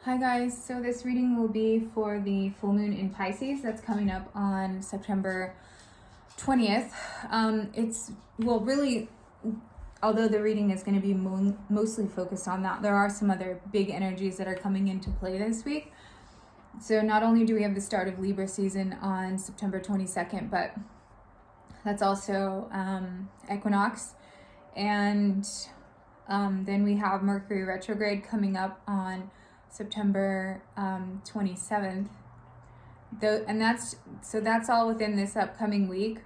Hi guys, so this reading will be for the full moon in Pisces that's coming up on September 20th. Although the reading is going to be mostly focused on that, there are some other big energies that are coming into play this week. So not only do we have the start of Libra season on September 22nd, but that's also Equinox. And then we have Mercury Retrograde coming up on September 27th. That's all within this upcoming week.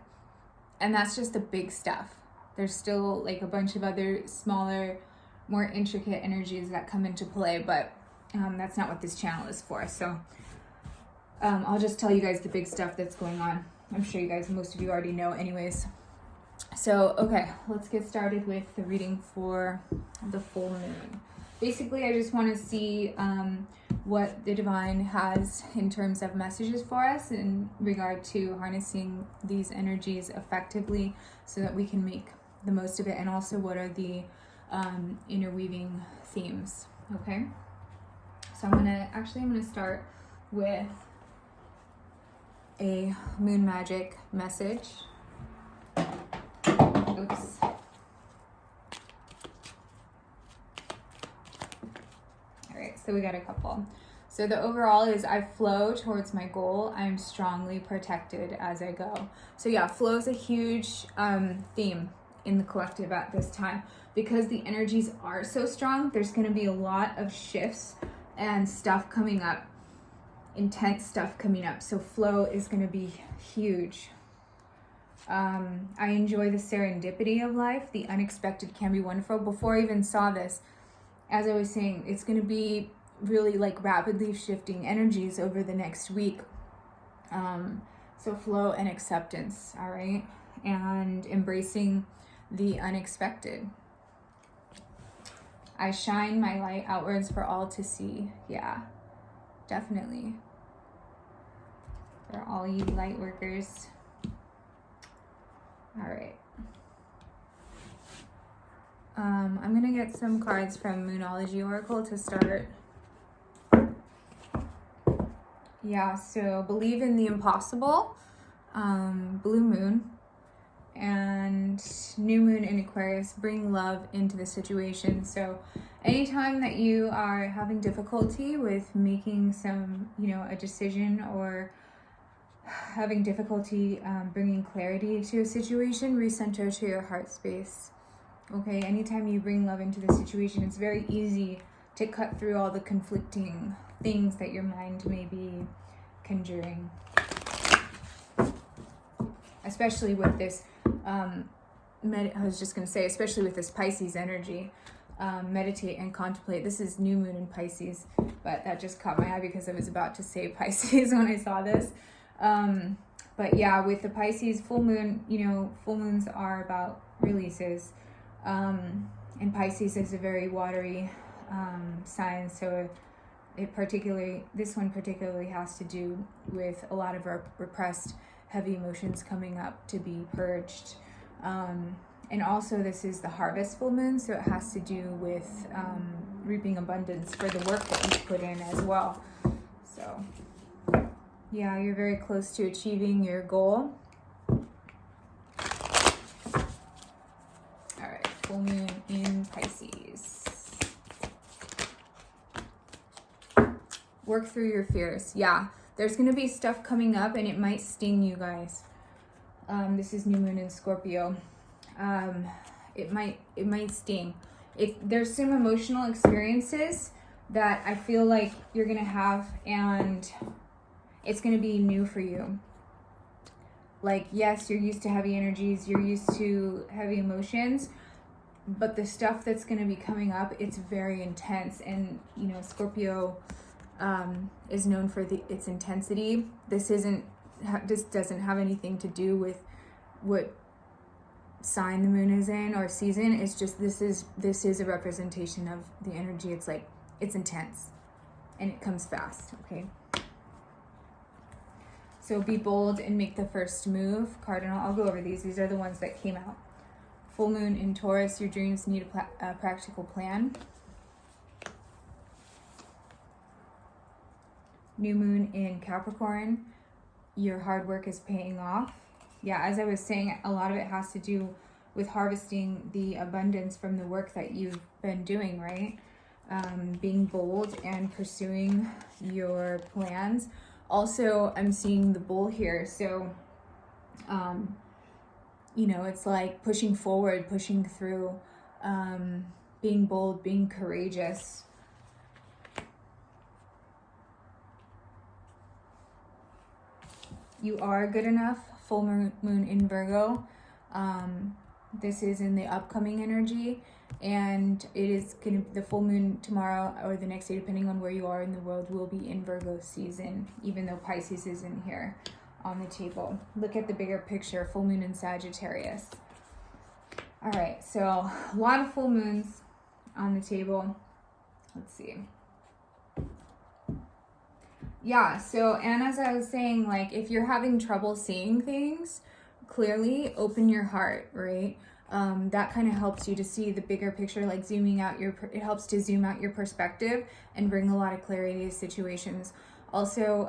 And that's just the big stuff. There's still like a bunch of other smaller, more intricate energies that come into play, but that's not what this channel is for. So I'll just tell you guys the big stuff that's going on. I'm sure most of you already know anyways. So, okay, let's get started with the reading for the full moon. Basically, I just want to see what the divine has in terms of messages for us in regard to harnessing these energies effectively so that we can make the most of it, and also what are the interweaving themes, okay? So I'm gonna start with a moon magic message. Oops. So we got a couple. So the overall is, I flow towards my goal. I'm strongly protected as I go. So yeah, flow is a huge theme in the collective at this time. Because the energies are so strong, there's going to be a lot of shifts and stuff coming up, intense stuff coming up. So flow is going to be huge. I enjoy the serendipity of life. The unexpected can be wonderful. Before I even saw this, as I was saying, it's going to be really like rapidly shifting energies over the next week. So flow and acceptance, all right? And embracing the unexpected. I shine my light outwards for all to see. Yeah, definitely. For all you light workers. All right. I'm going to get some cards from Moonology Oracle to start. Yeah, so believe in the impossible, blue moon, and new moon in Aquarius, bring love into the situation. So anytime that you are having difficulty with making some, a decision, or having difficulty bringing clarity to a situation, recenter to your heart space. Okay, anytime you bring love into the situation, it's very easy to cut through all the conflicting things that your mind may be conjuring. Especially with this, especially with this Pisces energy, meditate and contemplate. This is new moon in Pisces, but that just caught my eye because I was about to say Pisces when I saw this. But yeah, with the Pisces full moon, full moons are about releases. And Pisces is a very watery sign, so this one particularly has to do with a lot of our repressed heavy emotions coming up to be purged. And also this is the harvest full moon, so it has to do with reaping abundance for the work that you put in as well. So yeah, you're very close to achieving your goal. Full moon in Pisces. Work through your fears. Yeah, there's going to be stuff coming up and it might sting you guys. This is new moon in Scorpio. It might sting. There's some emotional experiences that I feel like you're going to have, and it's going to be new for you. Like, yes, you're used to heavy energies, you're used to heavy emotions, but the stuff that's going to be coming up, it's very intense. And Scorpio is known for its intensity. This doesn't have anything to do with what sign the moon is in or season. It's just this is a representation of the energy. It's like, it's intense and it comes fast. Okay, so be bold and make the first move. Cardinal, I'll go over these are the ones that came out. Full moon in Taurus, your dreams need a practical plan. new moon in Capricorn, your hard work is paying off. Yeah, as I was saying, a lot of it has to do with harvesting the abundance from the work that you've been doing, right? Being bold and pursuing your plans. Also, I'm seeing the bull here. So, you know, it's like pushing forward, pushing through, being bold, being courageous. You are good enough. Full moon in Virgo. This is in the upcoming energy, and it is gonna, the full moon tomorrow or the next day, depending on where you are in the world, will be in Virgo season, even though Pisces is in here on the table. Look at the bigger picture. Full moon in Sagittarius. All right, so a lot of full moons on the table. Let's see. Yeah, so, and as I was saying, like, if you're having trouble seeing things clearly, open your heart, right? That kind of helps you to see the bigger picture, like zooming out it helps to zoom out your perspective and bring a lot of clarity to situations. Also,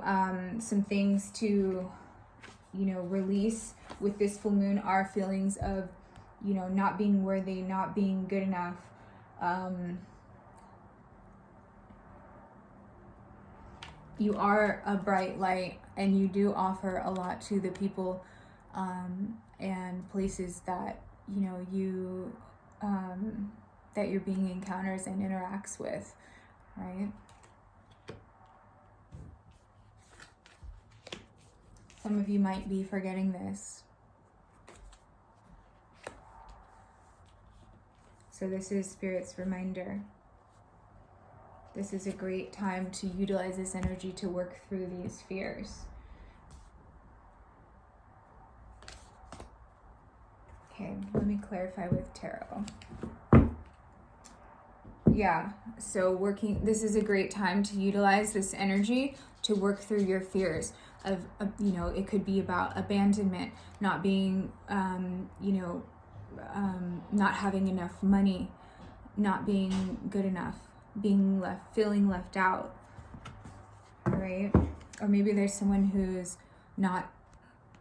some things to, you know, release with this full moon are feelings of, you know, not being worthy, not being good enough. You are a bright light, and you do offer a lot to the people and places that, you know, you that your being encounters and interacts with, right? Some of you might be forgetting this. So this is Spirit's reminder. This is a great time to utilize this energy to work through these fears. Okay, let me clarify with tarot. Yeah, so this is a great time to utilize this energy to work through your fears of you know, it could be about abandonment, not being, you know, not having enough money, not being good enough, feeling left out, right? Or maybe there's someone who's not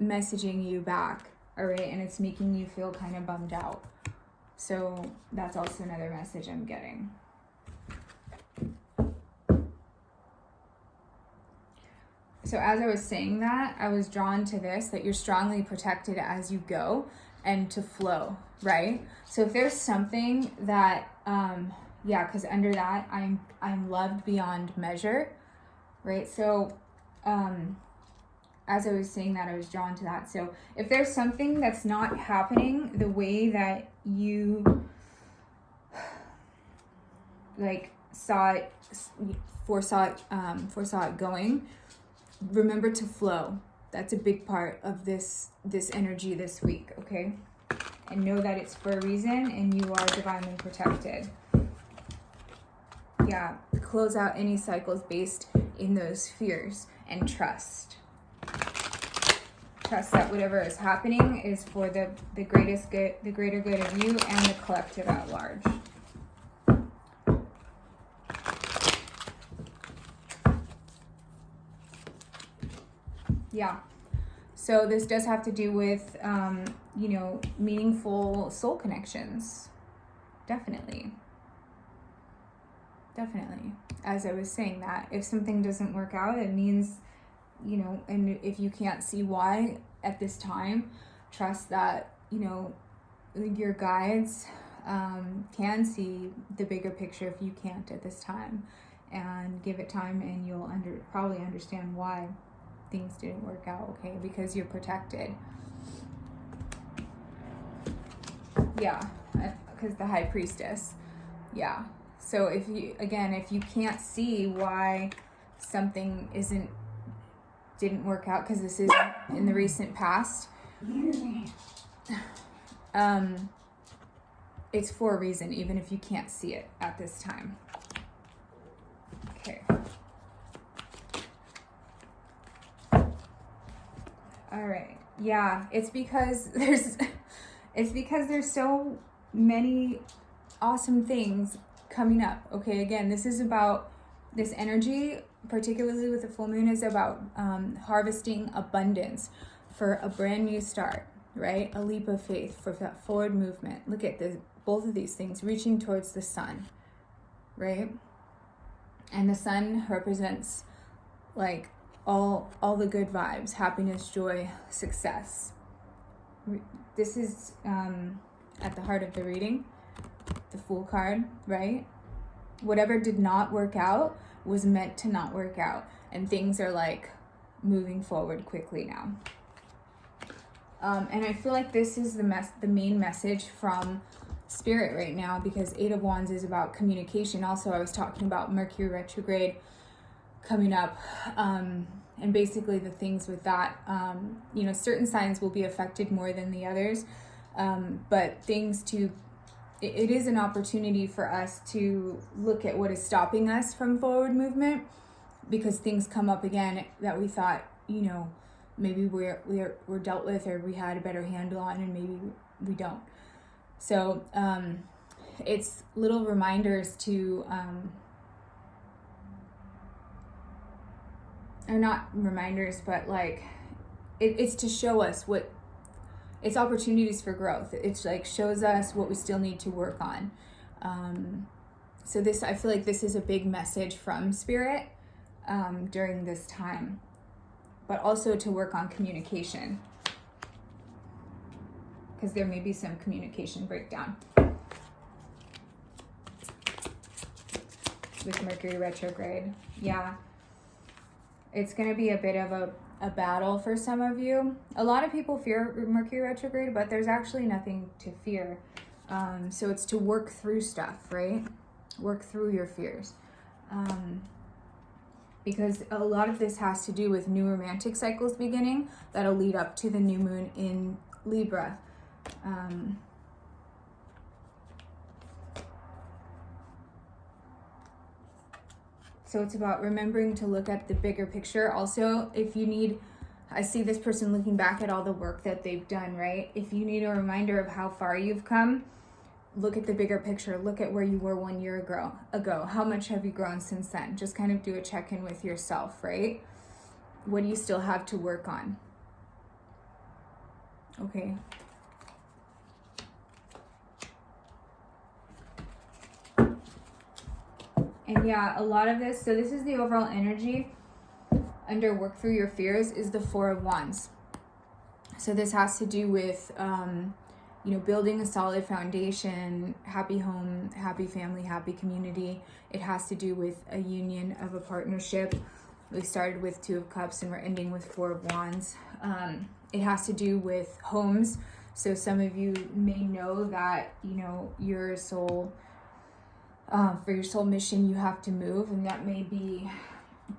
messaging you back, all right, and it's making you feel kind of bummed out. So that's also another message I'm getting. So as I was saying that, I was drawn to this, that you're strongly protected as you go and to flow, right? So if there's something that, yeah, because under that, I'm loved beyond measure, right? So, as I was saying that, I was drawn to that. So if there's something that's not happening the way that you like foresaw it going, remember to flow. That's a big part of this energy this week, okay? And know that it's for a reason, and you are divinely protected. Yeah, close out any cycles based in those fears, and trust. Trust that whatever is happening is for the greatest good, the greater good of you and the collective at large. Yeah. So this does have to do with, you know, meaningful soul connections. Definitely. As I was saying that, if something doesn't work out, it means, you know, and if you can't see why at this time, trust that, you know, your guides can see the bigger picture if you can't at this time. And give it time, and you'll probably understand why things didn't work out, okay? Because you're protected. Yeah, because the High Priestess. Yeah. So if you can't see why something didn't work out, because this is in the recent past, it's for a reason, even if you can't see it at this time. Okay. All right. Yeah, it's because there's so many awesome things coming up. Okay, again, this is about, This energy, particularly with the full moon, is about harvesting abundance for a brand new start, right? A leap of faith for that forward movement. Look at this, both of these things reaching towards the sun, right? And the sun represents like all the good vibes, happiness, joy, success. This is at the heart of the reading, the Fool card, right? Whatever did not work out was meant to not work out, and things are like moving forward quickly now. And I feel like this is the main message from Spirit right now, because Eight of Wands is about communication. Also, I was talking about Mercury Retrograde coming up, and basically the things with that, certain signs will be affected more than the others, but it is an opportunity for us to look at what is stopping us from forward movement, because things come up again that we thought, maybe we're dealt with, or we had a better handle on, and maybe we don't. So it's little reminders to, or not reminders, but like it's to show us it's opportunities for growth. It's like shows us what we still need to work on. So I feel like this is a big message from Spirit during this time, but also to work on communication, because there may be some communication breakdown with Mercury retrograde. Yeah, it's going to be a bit of a battle for some of you. A lot of people fear Mercury retrograde, but there's actually nothing to fear. So it's to work through stuff, right? Work through your fears. Because a lot of this has to do with new romantic cycles beginning that'll lead up to the new moon in Libra. So it's about remembering to look at the bigger picture. Also, if you need, I see this person looking back at all the work that they've done, right? If you need a reminder of how far you've come, look at the bigger picture. Look at where you were 1 year ago. How much have you grown since then? Just kind of do a check-in with yourself, right? What do you still have to work on? Okay. And yeah, a lot of this, so this is the overall energy under work through your fears, is the Four of Wands. So this has to do with, building a solid foundation, happy home, happy family, happy community. It has to do with a union of a partnership. We started with Two of Cups and we're ending with Four of Wands. It has to do with homes. So some of you may know that, your soul, for your soul mission, you have to move, and that may be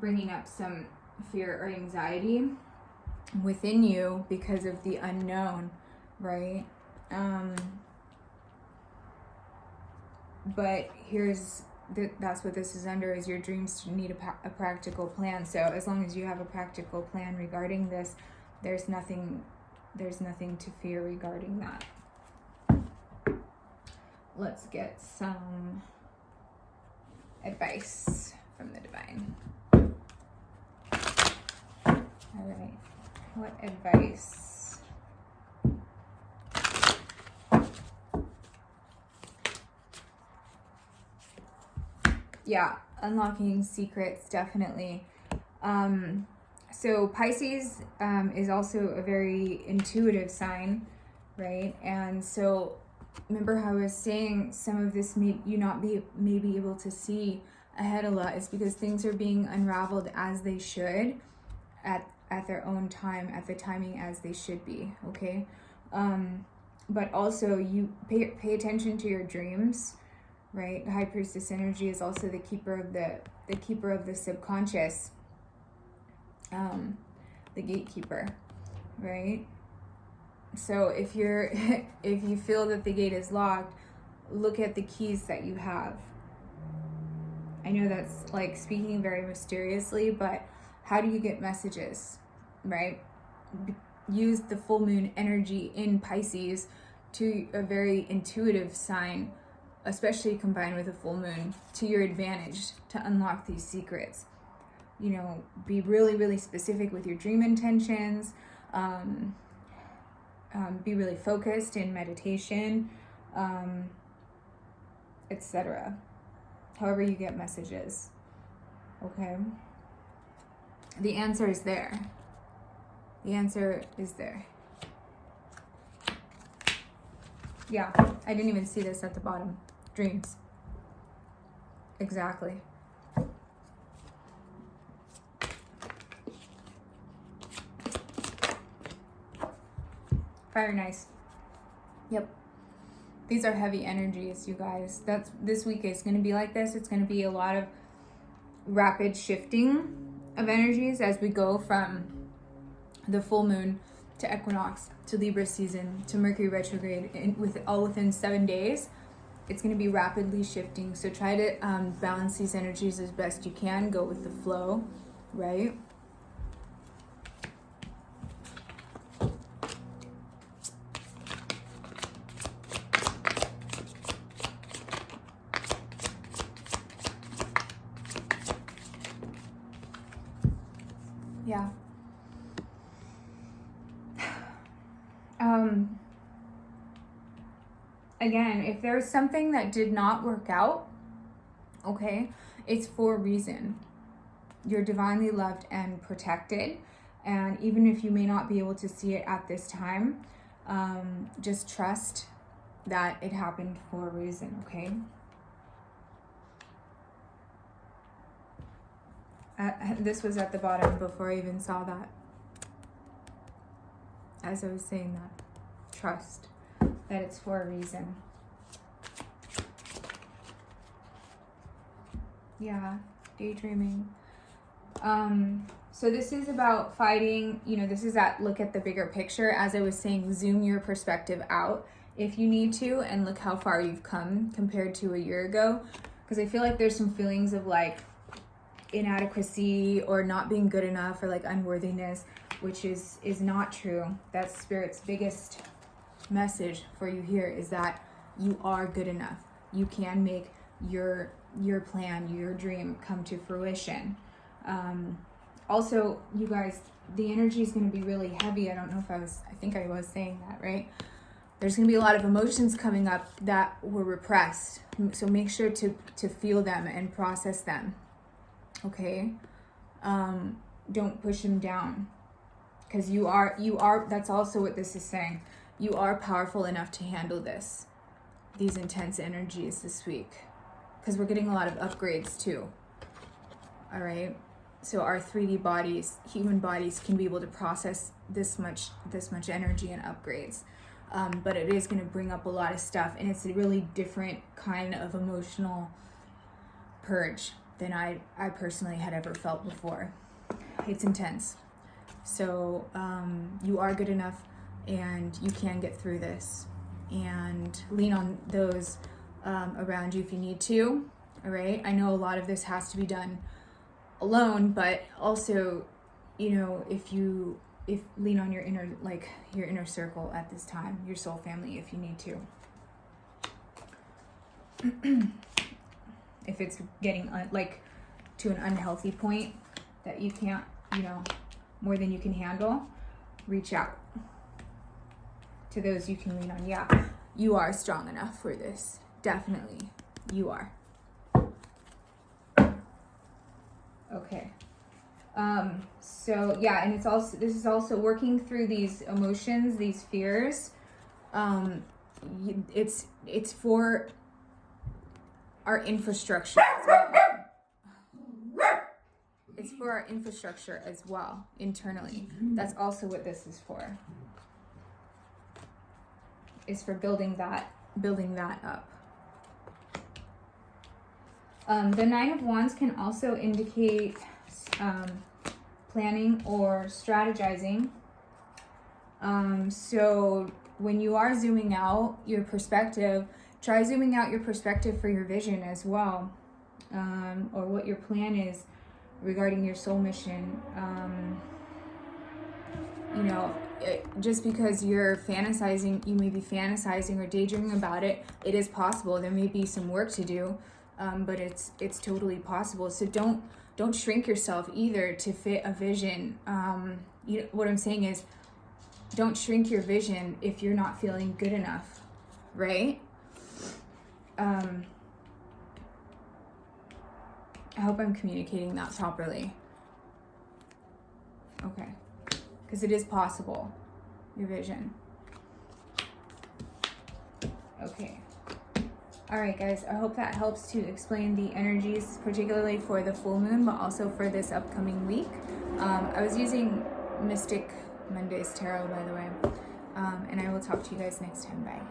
bringing up some fear or anxiety within you because of the unknown, right? But that's what this is under, is your dreams need a practical plan. So as long as you have a practical plan regarding this, there's nothing to fear regarding that. Let's get some advice from the divine. All right, what advice? Yeah, unlocking secrets, definitely. So Pisces is also a very intuitive sign, right? And so remember how I was saying some of this may be able to see ahead a lot, is because things are being unraveled as they should at their own time, at the timing as they should be, okay? But also you pay attention to your dreams, right? The High Priestess energy is also the keeper of the subconscious, the gatekeeper, right? So if you feel that the gate is locked, look at the keys that you have. I know that's like speaking very mysteriously, but how do you get messages, right? Use the full moon energy in Pisces to a very intuitive sign especially combined with a full moon, to your advantage to unlock these secrets. You know, be really, really specific with your dream intentions. Be really focused in meditation, etc. However you get messages, okay? The answer is there. The answer is there. Yeah, I didn't even see this at the bottom. Dreams. Exactly. Fire nice. Yep. These are heavy energies, you guys. This week is going to be like this. It's going to be a lot of rapid shifting of energies as we go from the full moon to Equinox to Libra season to Mercury Retrograde, within 7 days. It's going to be rapidly shifting. So try to balance these energies as best you can. Go with the flow, right? Yeah. Again, if there's something that did not work out, okay, it's for a reason. You're divinely loved and protected. And even if you may not be able to see it at this time, just trust that it happened for a reason, okay? This was at the bottom before I even saw that. As I was saying that, trust that it's for a reason. Yeah, daydreaming. So this is about fighting, you know, this is that look at the bigger picture. As I was saying, zoom your perspective out if you need to, and look how far you've come compared to a year ago. Because I feel like there's some feelings of like inadequacy or not being good enough or like unworthiness, which is not true. That's Spirit's biggest message for you here, is that you are good enough. You can make your plan, your dream come to fruition. Also, you guys, the energy is going to be really heavy. I don't know if I think I was saying that, right? There's going to be a lot of emotions coming up that were repressed. So make sure to feel them and process them. Okay? Don't push them down. Because you are, that's also what this is saying. You are powerful enough to handle these intense energies this week. Because we're getting a lot of upgrades too. All right? So our 3D bodies, human bodies, can be able to process this much energy and upgrades. But it is going to bring up a lot of stuff. And it's a really different kind of emotional purge than I personally had ever felt before. It's intense. So you are good enough, and you can get through this, and lean on those around you if you need to. All right. I know a lot of this has to be done alone, but also, you know, if lean on your inner circle at this time, your soul family, if you need to. If it's getting to an unhealthy point that you can't, more than you can handle, reach out to those you can lean on. Yeah, you are strong enough for this. Definitely, you are. Okay. So yeah, and this is also working through these emotions, these fears. It's for our infrastructure as well. It's for our infrastructure as well, internally. That's also what this is for. It's for building that up. The Nine of Wands can also indicate planning or strategizing. So when you are zooming out your perspective, try zooming out your perspective for your vision as well, or what your plan is regarding your soul mission. you know, just because you're fantasizing, you may be fantasizing or daydreaming about it, it is possible. There may be some work to do, but it's totally possible. So don't shrink yourself either to fit a vision. What I'm saying is, don't shrink your vision if you're not feeling good enough, right? I hope I'm communicating that properly. Okay. Because it is possible, your vision. Okay. All right, guys. I hope that helps to explain the energies, particularly for the full moon, but also for this upcoming week. I was using Mystic Monday's Tarot, by the way. And I will talk to you guys next time. Bye.